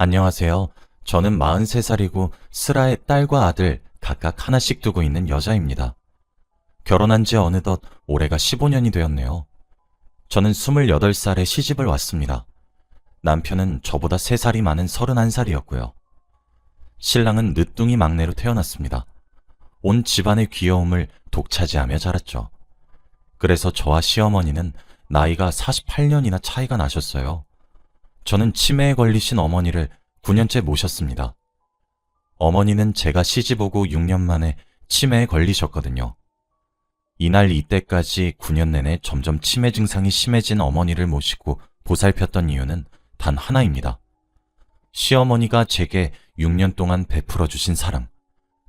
안녕하세요. 저는 43살이고 슬아의 딸과 아들 각각 하나씩 두고 있는 여자입니다. 결혼한 지 어느덧 올해가 15년이 되었네요. 저는 28살에 시집을 왔습니다. 남편은 저보다 3살이 많은 31살이었고요. 신랑은 늦둥이 막내로 태어났습니다. 온 집안의 귀여움을 독차지하며 자랐죠. 그래서 저와 시어머니는 나이가 48년이나 차이가 나셨어요. 저는 치매에 걸리신 어머니를 9년째 모셨습니다. 어머니는 제가 시집 오고 6년 만에 치매에 걸리셨거든요. 이날 이때까지 9년 내내 점점 치매 증상이 심해진 어머니를 모시고 보살폈던 이유는 단 하나입니다. 시어머니가 제게 6년 동안 베풀어 주신 사랑,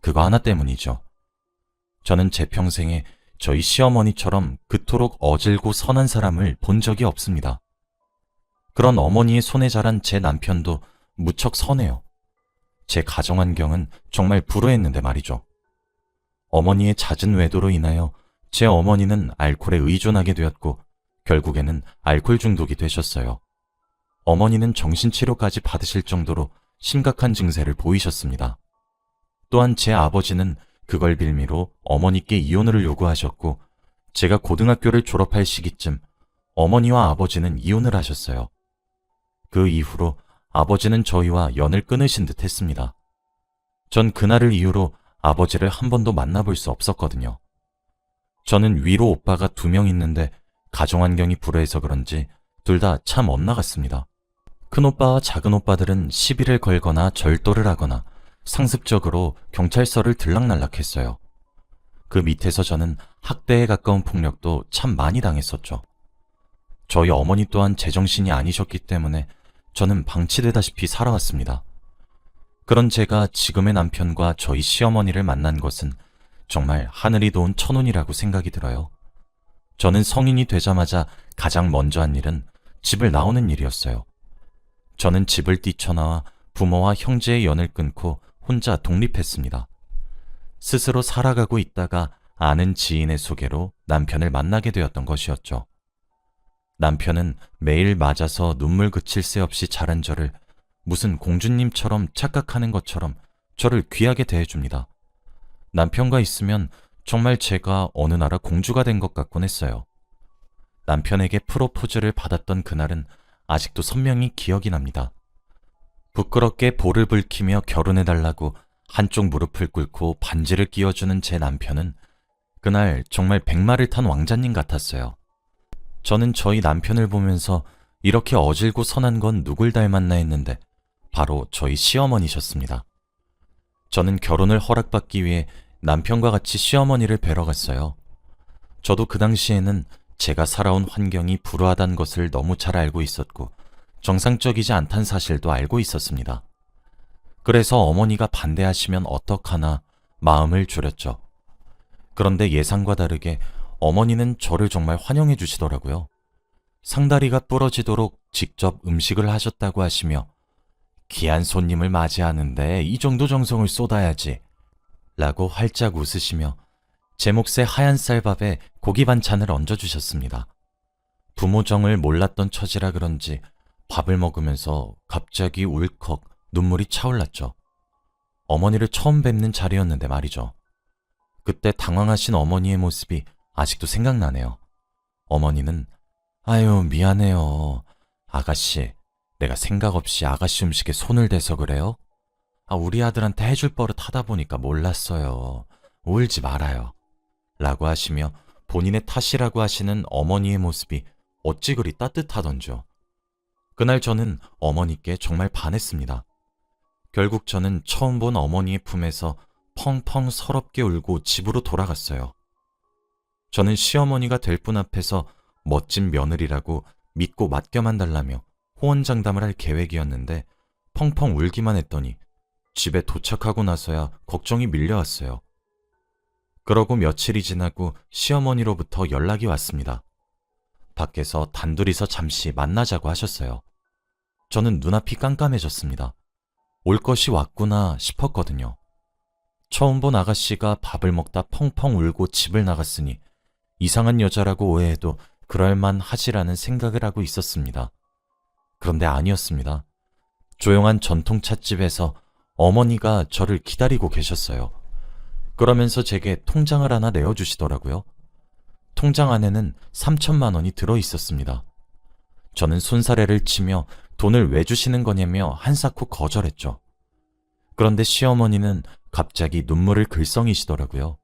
그거 하나 때문이죠. 저는 제 평생에 저희 시어머니처럼 그토록 어질고 선한 사람을 본 적이 없습니다. 그런 어머니의 손에 자란 제 남편도 무척 선해요. 제 가정 환경은 정말 불우했는데 말이죠. 어머니의 잦은 외도로 인하여 제 어머니는 알코올에 의존하게 되었고 결국에는 알코올 중독이 되셨어요. 어머니는 정신치료까지 받으실 정도로 심각한 증세를 보이셨습니다. 또한 제 아버지는 그걸 빌미로 어머니께 이혼을 요구하셨고 제가 고등학교를 졸업할 시기쯤 어머니와 아버지는 이혼을 하셨어요. 그 이후로 아버지는 저희와 연을 끊으신 듯 했습니다. 전 그날을 이유로 아버지를 한 번도 만나볼 수 없었거든요. 저는 위로 오빠가 2명 있는데 가정 환경이 불우해서 그런지 둘 다 참 엇나갔습니다. 큰 오빠와 작은 오빠들은 시비를 걸거나 절도를 하거나 상습적으로 경찰서를 들락날락했어요. 그 밑에서 저는 학대에 가까운 폭력도 참 많이 당했었죠. 저희 어머니 또한 제정신이 아니셨기 때문에 저는 방치되다시피 살아왔습니다. 그런 제가 지금의 남편과 저희 시어머니를 만난 것은 정말 하늘이 도운 천운이라고 생각이 들어요. 저는 성인이 되자마자 가장 먼저 한 일은 집을 나오는 일이었어요. 저는 집을 뛰쳐나와 부모와 형제의 연을 끊고 혼자 독립했습니다. 스스로 살아가고 있다가 아는 지인의 소개로 남편을 만나게 되었던 것이었죠. 남편은 매일 맞아서 눈물 그칠 새 없이 자란 저를 무슨 공주님처럼 착각하는 것처럼 저를 귀하게 대해줍니다. 남편과 있으면 정말 제가 어느 나라 공주가 된 것 같곤 했어요. 남편에게 프로포즈를 받았던 그날은 아직도 선명히 기억이 납니다. 부끄럽게 볼을 붉히며 결혼해달라고 한쪽 무릎을 꿇고 반지를 끼워주는 제 남편은 그날 정말 백마를 탄 왕자님 같았어요. 저는 저희 남편을 보면서 이렇게 어질고 선한 건 누굴 닮았나 했는데 바로 저희 시어머니셨습니다. 저는 결혼을 허락받기 위해 남편과 같이 시어머니를 뵈러 갔어요. 저도 그 당시에는 제가 살아온 환경이 불우하다는 것을 너무 잘 알고 있었고 정상적이지 않다는 사실도 알고 있었습니다. 그래서 어머니가 반대하시면 어떡하나 마음을 졸였죠. 그런데 예상과 다르게 어머니는 저를 정말 환영해 주시더라고요. 상다리가 부러지도록 직접 음식을 하셨다고 하시며 귀한 손님을 맞이하는데 이 정도 정성을 쏟아야지 라고 활짝 웃으시며 제 몫의 하얀 쌀밥에 고기 반찬을 얹어주셨습니다. 부모 정을 몰랐던 처지라 그런지 밥을 먹으면서 갑자기 울컥 눈물이 차올랐죠. 어머니를 처음 뵙는 자리였는데 말이죠. 그때 당황하신 어머니의 모습이 아직도 생각나네요. 어머니는 아유 미안해요. 아가씨, 내가 생각 없이 아가씨 음식에 손을 대서 그래요? 우리 아들한테 해줄 버릇 하다 보니까 몰랐어요. 울지 말아요. 라고 하시며 본인의 탓이라고 하시는 어머니의 모습이 어찌 그리 따뜻하던지요. 그날 저는 어머니께 정말 반했습니다. 결국 저는 처음 본 어머니의 품에서 펑펑 서럽게 울고 집으로 돌아갔어요. 저는 시어머니가 될 분 앞에서 멋진 며느리라고 믿고 맡겨만 달라며 호언장담을 할 계획이었는데 펑펑 울기만 했더니 집에 도착하고 나서야 걱정이 밀려왔어요. 그러고 며칠이 지나고 시어머니로부터 연락이 왔습니다. 밖에서 단둘이서 잠시 만나자고 하셨어요. 저는 눈앞이 깜깜해졌습니다. 올 것이 왔구나 싶었거든요. 처음 본 아가씨가 밥을 먹다 펑펑 울고 집을 나갔으니 이상한 여자라고 오해해도 그럴만 하지라는 생각을 하고 있었습니다. 그런데 아니었습니다. 조용한 전통찻집에서 어머니가 저를 기다리고 계셨어요. 그러면서 제게 통장을 하나 내어주시더라고요. 통장 안에는 3천만 원이 들어 있었습니다. 저는 손사래를 치며 돈을 왜 주시는 거냐며 한사코 거절했죠. 그런데 시어머니는 갑자기 눈물을 글썽이시더라고요.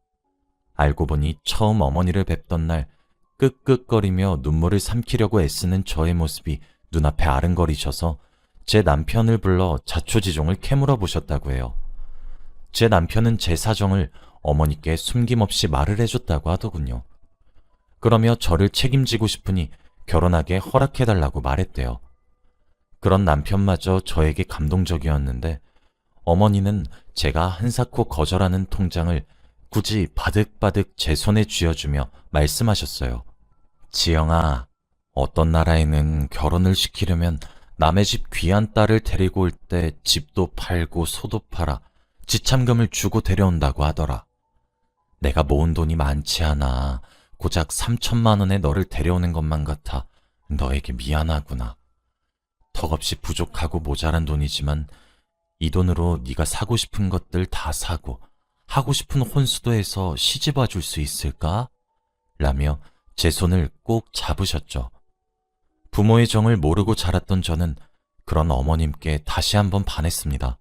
알고 보니 처음 어머니를 뵙던 날 끄끄거리며 눈물을 삼키려고 애쓰는 저의 모습이 눈앞에 아른거리셔서 제 남편을 불러 자초지종을 캐물어 보셨다고 해요. 제 남편은 제 사정을 어머니께 숨김없이 말을 해줬다고 하더군요. 그러며 저를 책임지고 싶으니 결혼하게 허락해달라고 말했대요. 그런 남편마저 저에게 감동적이었는데 어머니는 제가 한사코 거절하는 통장을 굳이 바득바득 제 손에 쥐어주며 말씀하셨어요. 지영아, 어떤 나라에는 결혼을 시키려면 남의 집 귀한 딸을 데리고 올 때 집도 팔고 소도 팔아 지참금을 주고 데려온다고 하더라. 내가 모은 돈이 많지 않아. 고작 3천만 원에 너를 데려오는 것만 같아 너에게 미안하구나. 턱없이 부족하고 모자란 돈이지만 이 돈으로 네가 사고 싶은 것들 다 사고 하고 싶은 혼수도 해서 시집와 줄 수 있을까? 라며 제 손을 꼭 잡으셨죠. 부모의 정을 모르고 자랐던 저는 그런 어머님께 다시 한번 반했습니다.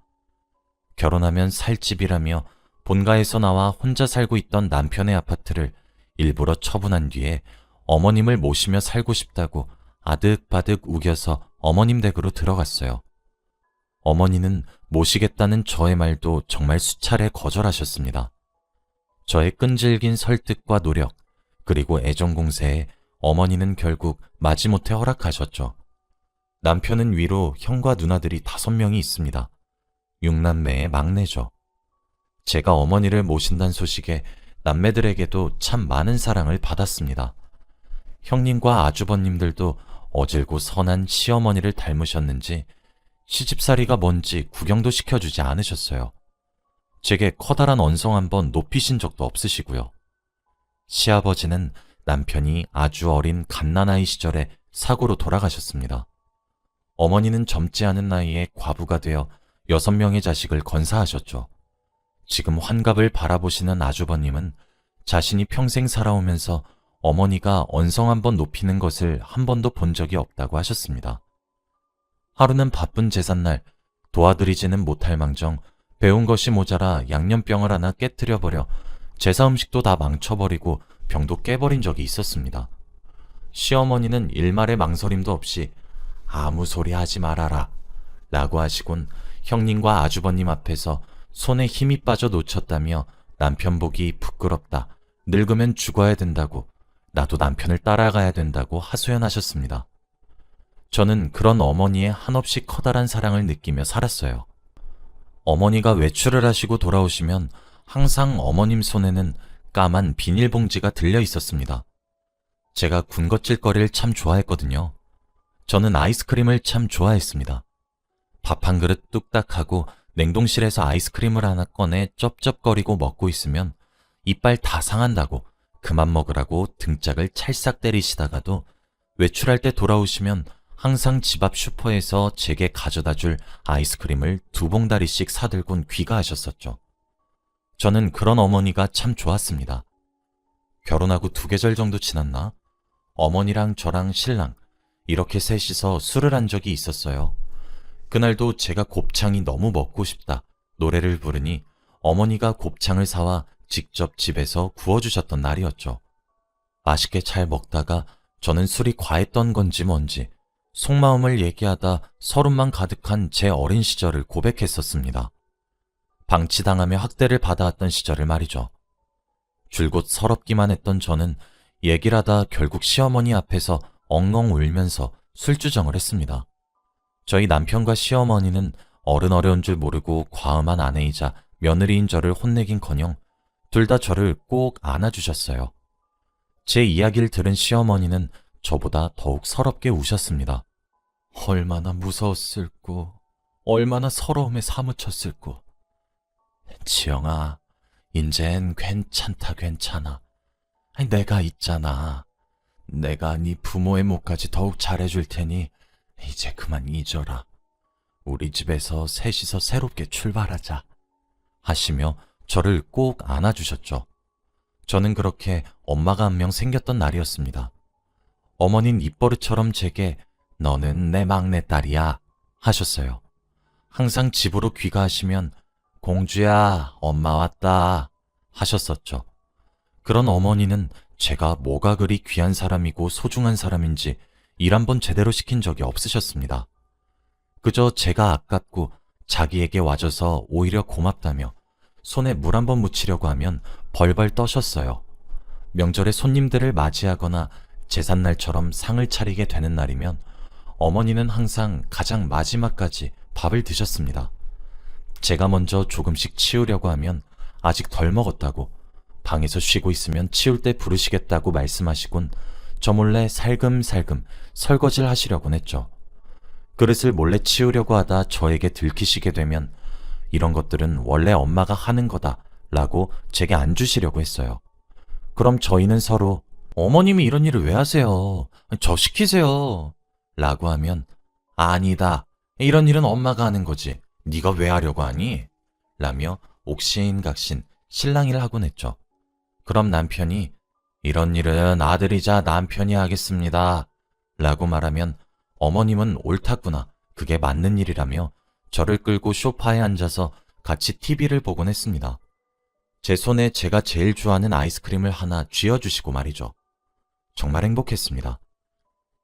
결혼하면 살 집이라며 본가에서 나와 혼자 살고 있던 남편의 아파트를 일부러 처분한 뒤에 어머님을 모시며 살고 싶다고 아득바득 우겨서 어머님 댁으로 들어갔어요. 어머니는 모시겠다는 저의 말도 정말 수차례 거절하셨습니다. 저의 끈질긴 설득과 노력, 그리고 애정 공세에 어머니는 결국 마지못해 허락하셨죠. 남편은 위로 형과 누나들이 5명이 있습니다. 6남매의 막내죠. 제가 어머니를 모신다는 소식에 남매들에게도 참 많은 사랑을 받았습니다. 형님과 아주버님들도 어질고 선한 시어머니를 닮으셨는지 시집살이가 뭔지 구경도 시켜주지 않으셨어요. 제게 커다란 언성 한번 높이신 적도 없으시고요. 시아버지는 남편이 아주 어린 갓난아이 시절에 사고로 돌아가셨습니다. 어머니는 젊지 않은 나이에 과부가 되어 6명의 자식을 건사하셨죠. 지금 환갑을 바라보시는 아주버님은 자신이 평생 살아오면서 어머니가 언성 한번 높이는 것을 한 번도 본 적이 없다고 하셨습니다. 하루는 바쁜 제삿날 도와드리지는 못할 망정 배운 것이 모자라 양념병을 하나 깨뜨려버려 제사 음식도 다 망쳐버리고 병도 깨버린 적이 있었습니다. 시어머니는 일말의 망설임도 없이 아무 소리 하지 말아라 라고 하시곤 형님과 아주버님 앞에서 손에 힘이 빠져 놓쳤다며 남편 보기 부끄럽다, 늙으면 죽어야 된다고, 나도 남편을 따라가야 된다고 하소연하셨습니다. 저는 그런 어머니의 한없이 커다란 사랑을 느끼며 살았어요. 어머니가 외출을 하시고 돌아오시면 항상 어머님 손에는 까만 비닐봉지가 들려 있었습니다. 제가 군것질거리를 참 좋아했거든요. 저는 아이스크림을 참 좋아했습니다. 밥 한 그릇 뚝딱하고 냉동실에서 아이스크림을 하나 꺼내 쩝쩝거리고 먹고 있으면 이빨 다 상한다고 그만 먹으라고 등짝을 찰싹 때리시다가도 외출할 때 돌아오시면 항상 집 앞 슈퍼에서 제게 가져다 줄 아이스크림을 2봉다리씩 사들곤 귀가하셨었죠. 저는 그런 어머니가 참 좋았습니다. 결혼하고 2계절 정도 지났나? 어머니랑 저랑 신랑 이렇게 셋이서 술을 한 적이 있었어요. 그날도 제가 곱창이 너무 먹고 싶다 노래를 부르니 어머니가 곱창을 사와 직접 집에서 구워주셨던 날이었죠. 맛있게 잘 먹다가 저는 술이 과했던 건지 뭔지 속마음을 얘기하다 서름만 가득한 제 어린 시절을 고백했었습니다. 방치당하며 학대를 받아왔던 시절을 말이죠. 줄곧 서럽기만 했던 저는 얘기를 하다 결국 시어머니 앞에서 엉엉 울면서 술주정을 했습니다. 저희 남편과 시어머니는 어려운 줄 모르고 과음한 아내이자 며느리인 저를 혼내긴커녕 둘 다 저를 꼭 안아주셨어요. 제 이야기를 들은 시어머니는 저보다 더욱 서럽게 우셨습니다. 얼마나 무서웠을꼬, 얼마나 서러움에 사무쳤을꼬. 지영아, 인젠 괜찮다 괜찮아. 내가 있잖아. 내가 네 부모의 몫까지 더욱 잘해줄 테니 이제 그만 잊어라. 우리 집에서 셋이서 새롭게 출발하자 하시며 저를 꼭 안아주셨죠. 저는 그렇게 엄마가 한 명 생겼던 날이었습니다. 어머니는 입버릇처럼 제게 너는 내 막내딸이야 하셨어요. 항상 집으로 귀가하시면 공주야, 엄마 왔다 하셨었죠. 그런 어머니는 제가 뭐가 그리 귀한 사람이고 소중한 사람인지 일 한 번 제대로 시킨 적이 없으셨습니다. 그저 제가 아깝고 자기에게 와줘서 오히려 고맙다며 손에 물 한 번 묻히려고 하면 벌벌 떠셨어요. 명절에 손님들을 맞이하거나 제삿날처럼 상을 차리게 되는 날이면 어머니는 항상 가장 마지막까지 밥을 드셨습니다. 제가 먼저 조금씩 치우려고 하면 아직 덜 먹었다고, 방에서 쉬고 있으면 치울 때 부르시겠다고 말씀하시곤 저 몰래 살금살금 설거지를 하시려곤 했죠. 그릇을 몰래 치우려고 하다 저에게 들키시게 되면 이런 것들은 원래 엄마가 하는 거다 라고 제게 안 주시려고 했어요. 그럼 저희는 서로 어머님이 이런 일을 왜 하세요? 저 시키세요 라고 하면 아니다, 이런 일은 엄마가 하는 거지 네가 왜 하려고 하니? 라며 옥신각신 실랑이를 하곤 했죠. 그럼 남편이 이런 일은 아들이자 남편이 하겠습니다 라고 말하면 어머님은 옳았구나, 그게 맞는 일이라며 저를 끌고 소파에 앉아서 같이 TV를 보곤 했습니다. 제 손에 제가 제일 좋아하는 아이스크림을 하나 쥐어주시고 말이죠. 정말 행복했습니다.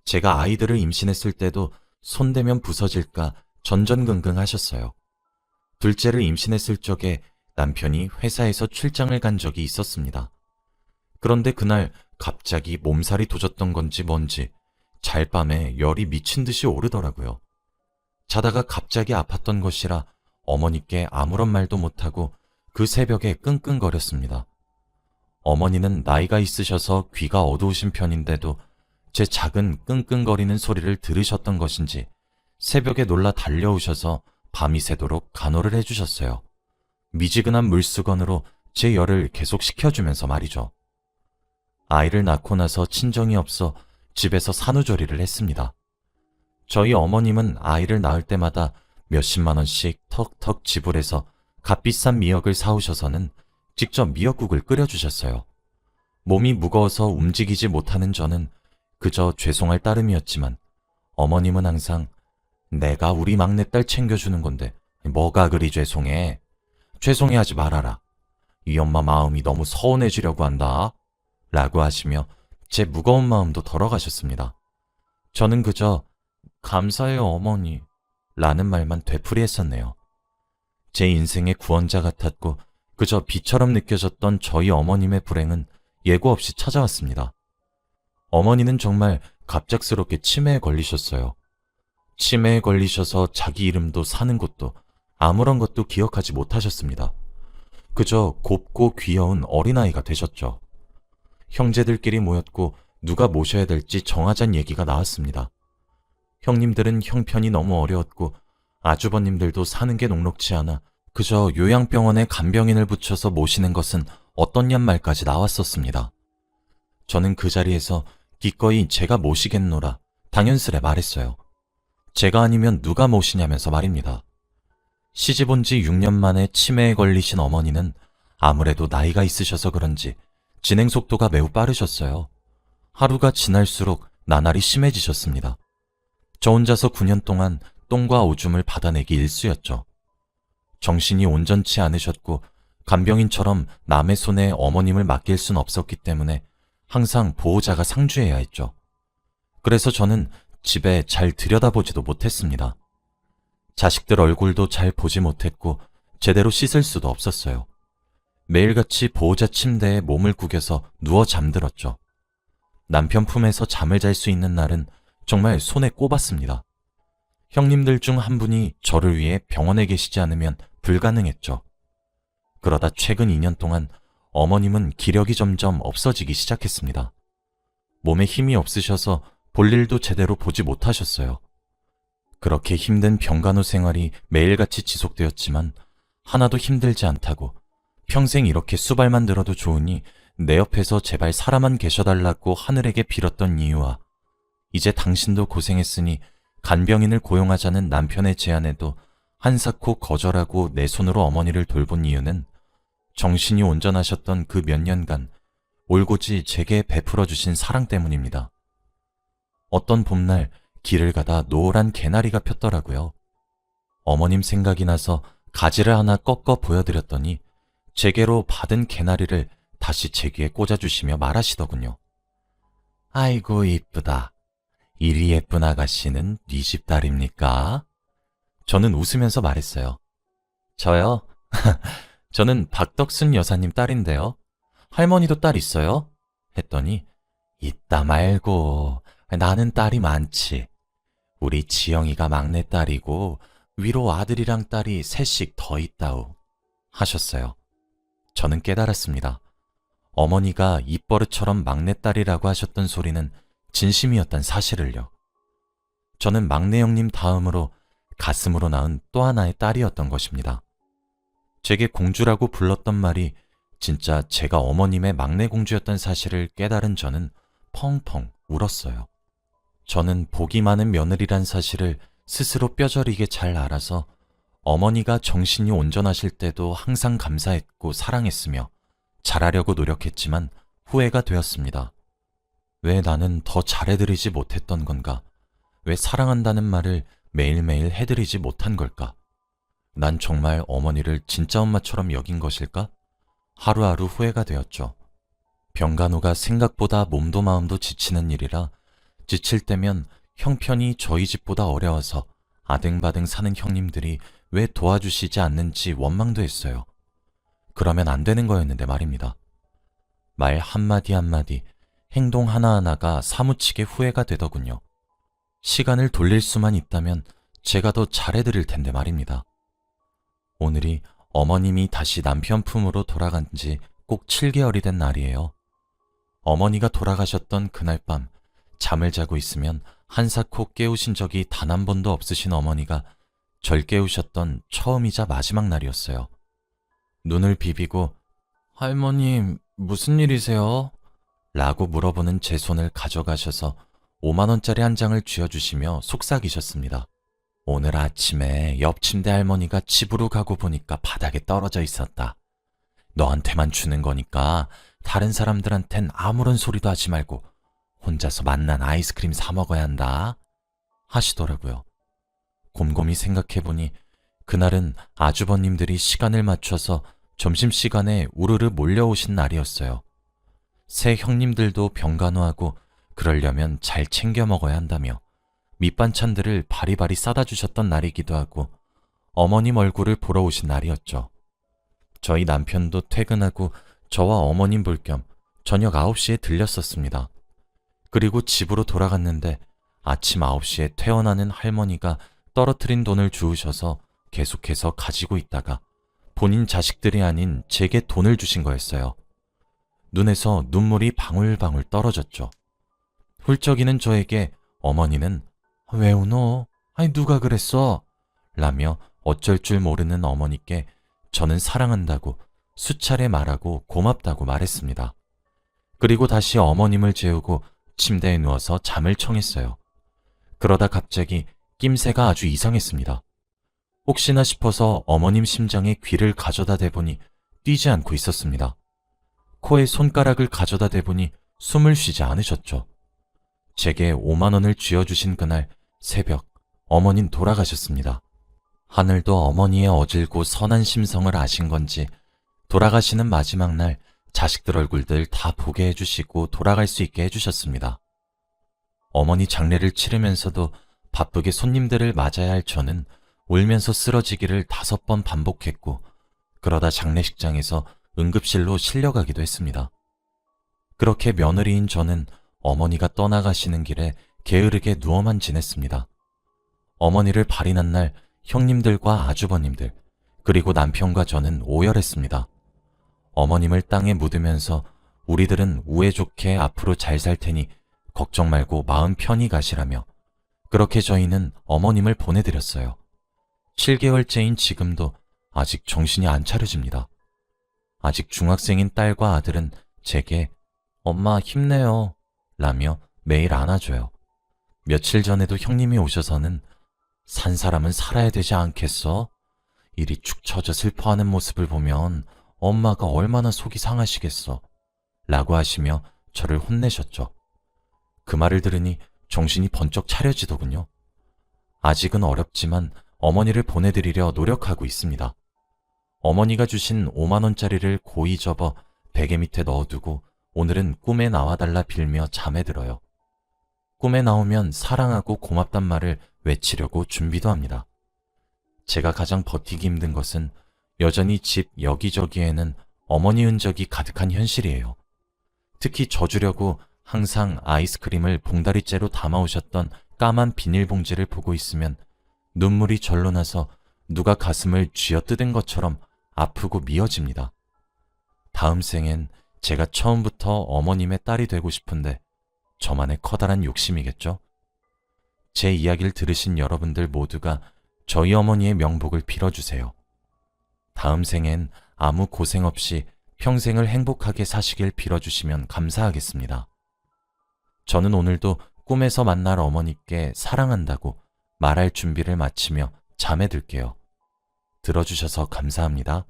제가 아이들을 임신했을 때도 손대면 부서질까 전전긍긍 하셨어요. 둘째를 임신했을 적에 남편이 회사에서 출장을 간 적이 있었습니다. 그런데 그날 갑자기 몸살이 도졌던 건지 뭔지 잘밤에 열이 미친 듯이 오르더라고요. 자다가 갑자기 아팠던 것이라 어머니께 아무런 말도 못하고 그 새벽에 끙끙거렸습니다. 어머니는 나이가 있으셔서 귀가 어두우신 편인데도 제 작은 끙끙거리는 소리를 들으셨던 것인지 새벽에 놀라 달려오셔서 밤이 새도록 간호를 해주셨어요. 미지근한 물수건으로 제 열을 계속 식혀주면서 말이죠. 아이를 낳고 나서 친정이 없어 집에서 산후조리를 했습니다. 저희 어머님은 아이를 낳을 때마다 몇십만 원씩 턱턱 지불해서 값비싼 미역을 사오셔서는 직접 미역국을 끓여주셨어요. 몸이 무거워서 움직이지 못하는 저는 그저 죄송할 따름이었지만 어머님은 항상 내가 우리 막내딸 챙겨주는 건데 뭐가 그리 죄송해? 죄송해하지 말아라. 이 엄마 마음이 너무 서운해지려고 한다 라고 하시며 제 무거운 마음도 덜어가셨습니다. 저는 그저 감사해요 어머니 라는 말만 되풀이했었네요. 제 인생의 구원자 같았고 그저 비처럼 느껴졌던 저희 어머님의 불행은 예고 없이 찾아왔습니다. 어머니는 정말 갑작스럽게 치매에 걸리셨어요. 치매에 걸리셔서 자기 이름도 사는 곳도 아무런 것도 기억하지 못하셨습니다. 그저 곱고 귀여운 어린아이가 되셨죠. 형제들끼리 모였고 누가 모셔야 될지 정하자는 얘기가 나왔습니다. 형님들은 형편이 너무 어려웠고 아주버님들도 사는 게 녹록지 않아 그저 요양병원에 간병인을 붙여서 모시는 것은 어떻냔 말까지 나왔었습니다. 저는 그 자리에서 기꺼이 제가 모시겠노라 당연스레 말했어요. 제가 아니면 누가 모시냐면서 말입니다. 시집 온 지 6년 만에 치매에 걸리신 어머니는 아무래도 나이가 있으셔서 그런지 진행 속도가 매우 빠르셨어요. 하루가 지날수록 나날이 심해지셨습니다. 저 혼자서 9년 동안 똥과 오줌을 받아내기 일쑤였죠. 정신이 온전치 않으셨고 간병인처럼 남의 손에 어머님을 맡길 순 없었기 때문에 항상 보호자가 상주해야 했죠. 그래서 저는 집에 잘 들여다보지도 못했습니다. 자식들 얼굴도 잘 보지 못했고 제대로 씻을 수도 없었어요. 매일같이 보호자 침대에 몸을 구겨서 누워 잠들었죠. 남편 품에서 잠을 잘 수 있는 날은 정말 손에 꼽았습니다. 형님들 중 한 분이 저를 위해 병원에 계시지 않으면 불가능했죠. 그러다 최근 2년 동안 어머님은 기력이 점점 없어지기 시작했습니다. 몸에 힘이 없으셔서 볼일도 제대로 보지 못하셨어요. 그렇게 힘든 병간호 생활이 매일같이 지속되었지만 하나도 힘들지 않다고 평생 이렇게 수발만 들어도 좋으니 내 옆에서 제발 살아만 계셔달라고 하늘에게 빌었던 이유와 이제 당신도 고생했으니 간병인을 고용하자는 남편의 제안에도 한사코 거절하고 내 손으로 어머니를 돌본 이유는 정신이 온전하셨던 그 몇 년간 올곧이 제게 베풀어 주신 사랑 때문입니다. 어떤 봄날 길을 가다 노란 개나리가 폈더라고요. 어머님 생각이 나서 가지를 하나 꺾어 보여드렸더니 제게로 받은 개나리를 다시 제 귀에 꽂아주시며 말하시더군요. 아이고 이쁘다. 이리 예쁜 아가씨는 네 집 딸입니까? 저는 웃으면서 말했어요. 저요? 저는 박덕순 여사님 딸인데요. 할머니도 딸 있어요? 했더니 있다 말고 나는 딸이 많지. 우리 지영이가 막내딸이고 위로 아들이랑 딸이 셋씩 더 있다우 하셨어요. 저는 깨달았습니다. 어머니가 입버릇처럼 막내딸이라고 하셨던 소리는 진심이었단 사실을요. 저는 막내 형님 다음으로 가슴으로 낳은 또 하나의 딸이었던 것입니다. 제게 공주라고 불렀던 말이 진짜 제가 어머님의 막내 공주였던 사실을 깨달은 저는 펑펑 울었어요. 저는 복이 많은 며느리란 사실을 스스로 뼈저리게 잘 알아서 어머니가 정신이 온전하실 때도 항상 감사했고 사랑했으며 잘하려고 노력했지만 후회가 되었습니다. 왜 나는 더 잘해드리지 못했던 건가? 왜 사랑한다는 말을 매일매일 해드리지 못한 걸까? 난 정말 어머니를 진짜 엄마처럼 여긴 것일까? 하루하루 후회가 되었죠. 병간호가 생각보다 몸도 마음도 지치는 일이라 지칠 때면 형편이 저희 집보다 어려워서 아등바등 사는 형님들이 왜 도와주시지 않는지 원망도 했어요. 그러면 안 되는 거였는데 말입니다. 말 한마디 한마디, 행동 하나하나가 사무치게 후회가 되더군요. 시간을 돌릴 수만 있다면 제가 더 잘해드릴 텐데 말입니다. 오늘이 어머님이 다시 남편 품으로 돌아간 지 꼭 7개월이 된 날이에요. 어머니가 돌아가셨던 그날 밤 잠을 자고 있으면 한사코 깨우신 적이 단 한 번도 없으신 어머니가 절 깨우셨던 처음이자 마지막 날이었어요. 눈을 비비고 할머님 무슨 일이세요? 라고 물어보는 제 손을 가져가셔서 5만 원짜리 한 장을 쥐어주시며 속삭이셨습니다. 오늘 아침에 옆 침대 할머니가 집으로 가고 보니까 바닥에 떨어져 있었다. 너한테만 주는 거니까 다른 사람들한텐 아무런 소리도 하지 말고 혼자서 맛난 아이스크림 사 먹어야 한다 하시더라고요. 곰곰이 생각해보니 그날은 아주버님들이 시간을 맞춰서 점심시간에 우르르 몰려오신 날이었어요. 새 형님들도 병간호하고 그러려면 잘 챙겨 먹어야 한다며 밑반찬들을 바리바리 싸다 주셨던 날이기도 하고 어머님 얼굴을 보러 오신 날이었죠. 저희 남편도 퇴근하고 저와 어머님 볼 겸 저녁 9시에 들렸었습니다. 그리고 집으로 돌아갔는데 아침 9시에 퇴원하는 할머니가 떨어뜨린 돈을 주우셔서 계속해서 가지고 있다가 본인 자식들이 아닌 제게 돈을 주신 거였어요. 눈에서 눈물이 방울방울 떨어졌죠. 훌쩍이는 저에게 어머니는 왜 우노? 아니 누가 그랬어? 라며 어쩔 줄 모르는 어머니께 저는 사랑한다고 수차례 말하고 고맙다고 말했습니다. 그리고 다시 어머님을 재우고 침대에 누워서 잠을 청했어요. 그러다 갑자기 낌새가 아주 이상했습니다. 혹시나 싶어서 어머님 심장에 귀를 가져다 대보니 뛰지 않고 있었습니다. 코에 손가락을 가져다 대보니 숨을 쉬지 않으셨죠. 제게 5만 원을 쥐어주신 그날 새벽 어머닌 돌아가셨습니다. 하늘도 어머니의 어질고 선한 심성을 아신 건지 돌아가시는 마지막 날 자식들 얼굴들 다 보게 해주시고 돌아갈 수 있게 해주셨습니다. 어머니 장례를 치르면서도 바쁘게 손님들을 맞아야 할 저는 울면서 쓰러지기를 5번 반복했고 그러다 장례식장에서 응급실로 실려가기도 했습니다. 그렇게 며느리인 저는 어머니가 떠나가시는 길에 게으르게 누워만 지냈습니다. 어머니를 발인한 날 형님들과 아주버님들 그리고 남편과 저는 오열했습니다. 어머님을 땅에 묻으면서 우리들은 우애 좋게 앞으로 잘 살 테니 걱정 말고 마음 편히 가시라며 그렇게 저희는 어머님을 보내드렸어요. 7개월째인 지금도 아직 정신이 안 차려집니다. 아직 중학생인 딸과 아들은 제게 엄마 힘내요 라며 매일 안아줘요. 며칠 전에도 형님이 오셔서는 산 사람은 살아야 되지 않겠어? 이리 축 처져 슬퍼하는 모습을 보면 엄마가 얼마나 속이 상하시겠어. 라고 하시며 저를 혼내셨죠. 그 말을 들으니 정신이 번쩍 차려지더군요. 아직은 어렵지만 어머니를 보내드리려 노력하고 있습니다. 어머니가 주신 5만 원짜리를 고이 접어 베개 밑에 넣어두고 오늘은 꿈에 나와달라 빌며 잠에 들어요. 꿈에 나오면 사랑하고 고맙단 말을 외치려고 준비도 합니다. 제가 가장 버티기 힘든 것은 여전히 집 여기저기에는 어머니 흔적이 가득한 현실이에요. 특히 져주려고 항상 아이스크림을 봉다리째로 담아오셨던 까만 비닐봉지를 보고 있으면 눈물이 절로 나서 누가 가슴을 쥐어뜯은 것처럼 아프고 미어집니다. 다음 생엔 제가 처음부터 어머님의 딸이 되고 싶은데 저만의 커다란 욕심이겠죠? 제 이야기를 들으신 여러분들 모두가 저희 어머니의 명복을 빌어주세요. 다음 생엔 아무 고생 없이 평생을 행복하게 사시길 빌어주시면 감사하겠습니다. 저는 오늘도 꿈에서 만날 어머니께 사랑한다고 말할 준비를 마치며 잠에 들게요. 들어주셔서 감사합니다.